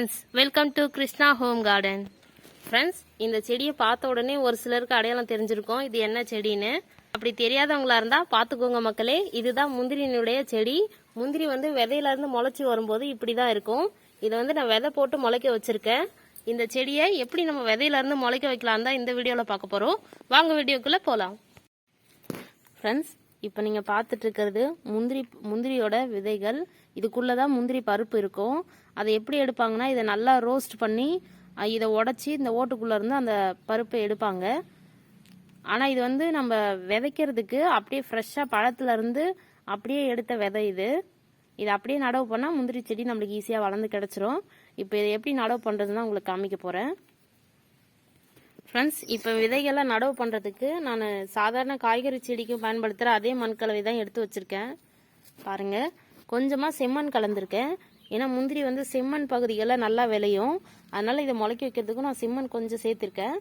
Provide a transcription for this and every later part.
Friends, welcome to Krishna home garden. Friends, இந்த செடியை பார்த்த உடனே ஒரு சிலருக்கு அடையாளம் தெரிஞ்சிருக்கும் இது என்ன செடின்னு. அப்படி தெரியாதவங்களா இருந்தால் பார்த்துக்கோங்க மக்களே. இதுதான் முந்திரியினுடைய செடி. முந்திரி வந்து விதையிலேருந்து முளைச்சி வரும்போது இப்படி தான் இருக்கும். இதை வந்து நான் விதை போட்டு முளைக்க வச்சுருக்கேன். இந்த செடியை எப்படி நம்ம விதையிலேருந்து முளைக்க வைக்கலாம் தான் இந்த வீடியோவில் பார்க்க போகிறோம். வாங்க வீடியோக்குள்ளே போகலாம். ஃப்ரெண்ட்ஸ், இப்போ நீங்கள் பார்த்துட்டு இருக்கிறது முந்திரியோட விதைகள். இதுக்குள்ளே தான் முந்திரி பருப்பு இருக்கும். அதை எப்படி எடுப்பாங்கன்னா, இதை நல்லா ரோஸ்ட் பண்ணி இதை உடச்சி இந்த ஓட்டுக்குள்ளே இருந்து அந்த பருப்பை எடுப்பாங்க. ஆனால் இது வந்து நம்ம விதைக்கிறதுக்கு அப்படியே ஃப்ரெஷ்ஷாக பழத்துலேருந்து அப்படியே எடுத்த விதை இது. இதை அப்படியே நடவு பண்ணால் முந்திரி செடி நம்மளுக்கு ஈஸியாக வளர்ந்து கிடச்சிரும். இப்போ இதை எப்படி நடவு பண்ணுறதுன்னு உங்களுக்கு காமிக்க போகிறேன். ஃப்ரெண்ட்ஸ், இப்போ விதைகளை நடவு பண்ணுறதுக்கு நான் சாதாரண காய்கறி செடிக்கும் பயன்படுத்துகிற அதே மண்கலவை தான் எடுத்து வச்சுருக்கேன். பாருங்கள், கொஞ்சமாக செம்மண் கலந்துருக்கேன். ஏன்னா முந்திரி வந்து செம்மண் பகுதிகளில் நல்லா விளையும். அதனால் இதை முளைக்க வைக்கிறதுக்கும் நான் செம்மண் கொஞ்சம் சேர்த்துருக்கேன்.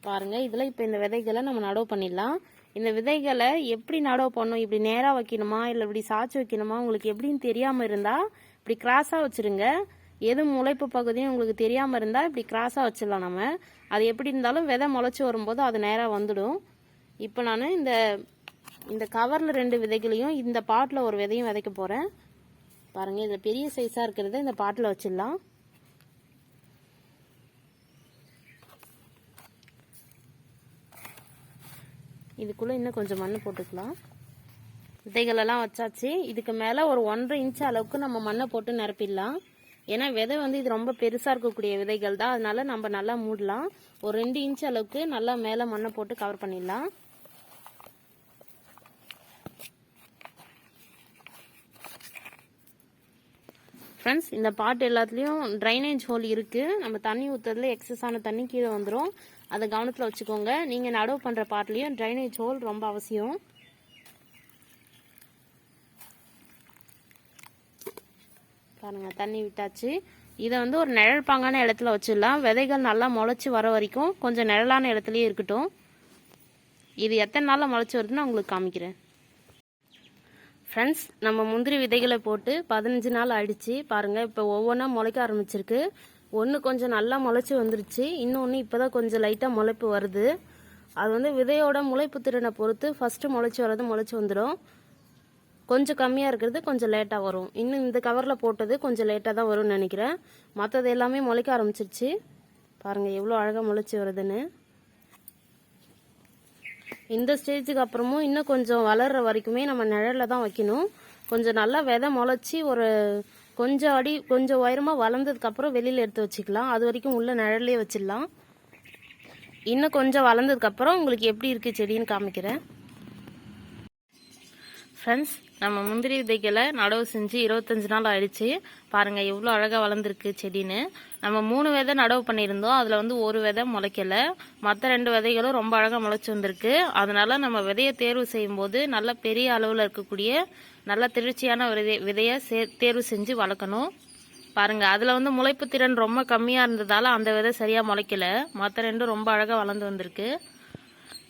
பாருங்கள், இதில் இப்போ இந்த விதைகளை நம்ம நடவு பண்ணிடலாம். இந்த விதைகளை எப்படி நடவு பண்ணணும், இப்படி நேராக வைக்கணுமா இல்லை இப்படி சாய்ச்சி வைக்கணுமா உங்களுக்கு எப்படின்னு தெரியாமல் இருந்தால் இப்படி கிராஸாக வச்சுருங்க. எது முளைப்பு பகுதியும் உங்களுக்கு தெரியாமல் இருந்தால் இப்படி கிராஸாக வச்சிடலாம். நம்ம அது எப்படி இருந்தாலும் விதை முளைச்சி வரும்போது அது நேராக வந்துடும். இப்போ நான் இந்த கவரில் 2 விதைகளையும் இந்த பாட்டில் ஒரு விதையும் விதைக்க போகிறேன். பாருங்கள், இதில் பெரிய சைஸாக இருக்கிறத இந்த பாட்டில் வச்சிடலாம். இதுக்குள்ளே இன்னும் கொஞ்சம் மண் போட்டுக்கலாம். விதைகளெல்லாம் வச்சாச்சு. இதுக்கு மேலே ஒரு 1.5 இன்ச் அளவுக்கு நம்ம மண்ணை போட்டு நிரப்பிடலாம். ஏன்னா விதை வந்து இது ரொம்ப பெருசாக இருக்கக்கூடிய விதைகள் தான். அதனால நம்ம நல்லா மூடலாம். ஒரு 2 இன்ச் அளவுக்கு நல்லா மேலே மண்ணை போட்டு கவர் பண்ணிடலாம். ஃப்ரெண்ட்ஸ், இந்த பாட்டு எல்லாத்துலேயும் ட்ரைனேஜ் ஹோல் இருக்குது. நம்ம தண்ணி ஊற்றுறதுல எக்ஸஸ் ஆன தண்ணி கீழே வந்துடும். அதை கவனத்தில் வச்சுக்கோங்க. நீங்கள் நடவு பண்ணுற பாட்டிலையும் ட்ரைனேஜ் ஹோல் ரொம்ப அவசியம். பாருங்க, தண்ணி விட்டாச்சு. இதை வந்து ஒரு நிழல் பாங்கான இடத்துல வச்சிடலாம். விதைகள் நல்லா முளைச்சி வர வரைக்கும் கொஞ்சம் நிழலான இடத்துலயே இருக்கட்டும். இது எத்தனை நாளில் முளைச்சி வருதுன்னு உங்களுக்கு காமிக்கிறேன். ஃப்ரெண்ட்ஸ், நம்ம முந்திரி விதைகளை போட்டு 15 நாள் ஆயிடுச்சு. பாருங்கள், இப்போ ஒவ்வொன்றா முளைக்க ஆரம்பிச்சிருக்கு. ஒன்று கொஞ்சம் நல்லா முளைச்சி வந்துருச்சு. இன்னொன்று இப்போ தான் கொஞ்சம் லைட்டாக முளைப்பு வருது. அது வந்து விதையோட முளைப்பு திறனை பொறுத்து ஃபஸ்ட்டு முளைச்சி வர்றது முளைச்சி வந்துடும். கொஞ்சம் கம்மியாக இருக்கிறது கொஞ்சம் லேட்டாக வரும். இன்னும் இந்த கவரில் போட்டது கொஞ்சம் லேட்டாக தான் வரும்னு நினைக்கிறேன். மற்றது எல்லாமே முளைக்க ஆரம்பிச்சிருச்சு. பாருங்கள் எவ்வளோ அழகாக முளைச்சி வருதுன்னு. இந்த ஸ்டேஜுக்கு அப்புறமும் இன்னும் கொஞ்சம் வளர்கிற வரைக்குமே நம்ம நிழலில் தான் வைக்கணும். கொஞ்சம் நல்லா விதை முளைச்சி ஒரு கொஞ்சம் உயரமாக வளர்ந்ததுக்கப்புறம் வெளியில் எடுத்து வச்சுக்கலாம். அது வரைக்கும் உள்ள நிழல்லே வச்சிடலாம். இன்னும் கொஞ்சம் வளர்ந்ததுக்கப்புறம் உங்களுக்கு எப்படி இருக்குது செடின்னு காமிக்கிறேன். ஃப்ரெண்ட்ஸ், நம்ம முந்திரி விதைகளை நடவு செஞ்சு 25 நாள் ஆயிடுச்சு. பாருங்கள் எவ்வளோ அழகாக வளர்ந்துருக்கு செடின்னு. நம்ம 3 விதை நடவு பண்ணியிருந்தோம். அதில் வந்து ஒரு விதை முளைக்கலை. மற்ற 2 விதைகளும் ரொம்ப அழகாக முளைச்சி வந்திருக்கு. அதனால நம்ம விதையை தேர்வு செய்யும் போது நல்ல பெரிய அளவில் இருக்கக்கூடிய நல்ல திருச்சியான விதையை தேர்வு செஞ்சு வளர்க்கணும். பாருங்கள், அதில் வந்து முளைப்பு திறன் ரொம்ப கம்மியாக இருந்ததால் அந்த விதை சரியாக முளைக்கலை. மற்ற 2 ரொம்ப அழகாக வளர்ந்து வந்திருக்கு.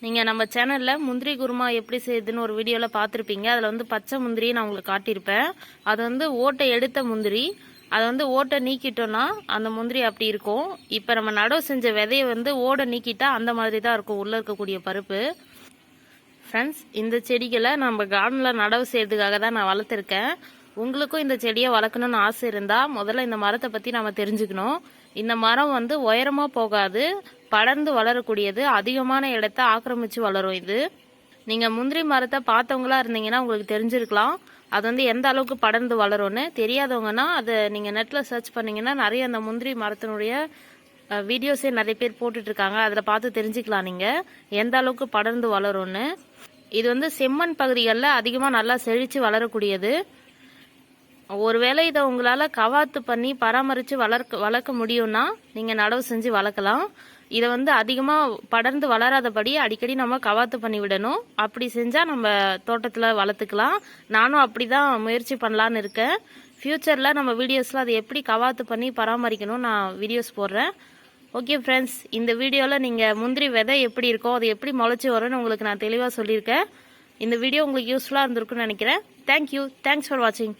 நீங்கள் நம்ம சேனலில் முந்திரி குருமா எப்படி செய்யுதுன்னு ஒரு வீடியோவில் பார்த்துருப்பீங்க. அதில் வந்து பச்சை முந்திரி நான் உங்களுக்கு காட்டியிருப்பேன். அது வந்து ஓட்டை எடுத்த முந்திரி. அதை வந்து ஓட்டை நீக்கிட்டோன்னா அந்த முந்திரி அப்படி இருக்கும். இப்போ நம்ம நடவு செஞ்ச விதையை வந்து ஓடை நீக்கிட்டா அந்த மாதிரி தான் இருக்கும் உள்ளே இருக்கக்கூடிய பருப்பு. ஃப்ரெண்ட்ஸ், இந்த செடிகளை நம்ம கார்டனில் நடவு செய்யறதுக்காக தான் நான் வளர்த்துருக்கேன். உங்களுக்கும் இந்த செடியை வளர்க்கணும்னு ஆசை இருந்தால் முதல்ல இந்த மரத்தை பற்றி நம்ம தெரிஞ்சுக்கணும். இந்த மரம் வந்து உயரமாக போகாது, படர்ந்து வளரக்கூடியது. அதிகமான இடத்த ஆக்கிரமித்து வளரும். இது நீங்கள் முந்திரி மரத்தை பார்த்தவங்களா இருந்தீங்கன்னா உங்களுக்கு தெரிஞ்சிருக்கலாம் அது வந்து எந்த அளவுக்கு படர்ந்து வளரும்னு. தெரியாதவங்கன்னா அதை நீங்கள் நெட்டில் சர்ச் பண்ணிங்கன்னா நிறைய அந்த முந்திரி மரத்தினுடைய வீடியோஸே நிறைய பேர் போட்டுட்ருக்காங்க. அதில் பார்த்து தெரிஞ்சுக்கலாம் நீங்கள் எந்த அளவுக்கு படர்ந்து வளரும்னு. இது வந்து செம்மண் பகுதிகளில் அதிகமாக நல்லா செழித்து வளரக்கூடியது. ஒருவேளை இதை உங்களால் கவாத்து பண்ணி பராமரித்து வளர்க்க முடியும்னா நீங்கள் நடவு செஞ்சு வளர்க்கலாம். இதை வந்து அதிகமாக படர்ந்து வளராதபடி அடிக்கடி நம்ம கவாத்து பண்ணி விடணும். அப்படி செஞ்சால் நம்ம தோட்டத்தில் வளர்த்துக்கலாம். நானும் அப்படி தான் முயற்சி பண்ணலான்னு இருக்கேன். ஃப்யூச்சரில் நம்ம வீடியோஸில் அதை எப்படி கவாத்து பண்ணி பராமரிக்கணும் நான் வீடியோஸ் போடுறேன். ஓகே ஃப்ரெண்ட்ஸ், இந்த வீடியோவில் நீங்கள் முந்திரி விதை எப்படி இருக்கோ அது எப்படி முளைச்சி வரும்னு உங்களுக்கு நான் தெளிவாக சொல்லியிருக்கேன். இந்த வீடியோ உங்களுக்கு யூஸ்ஃபுல்லாக இருந்திருக்குன்னு நினைக்கிறேன். தேங்க்யூ. தேங்க்ஸ் ஃபார் வாட்சிங்.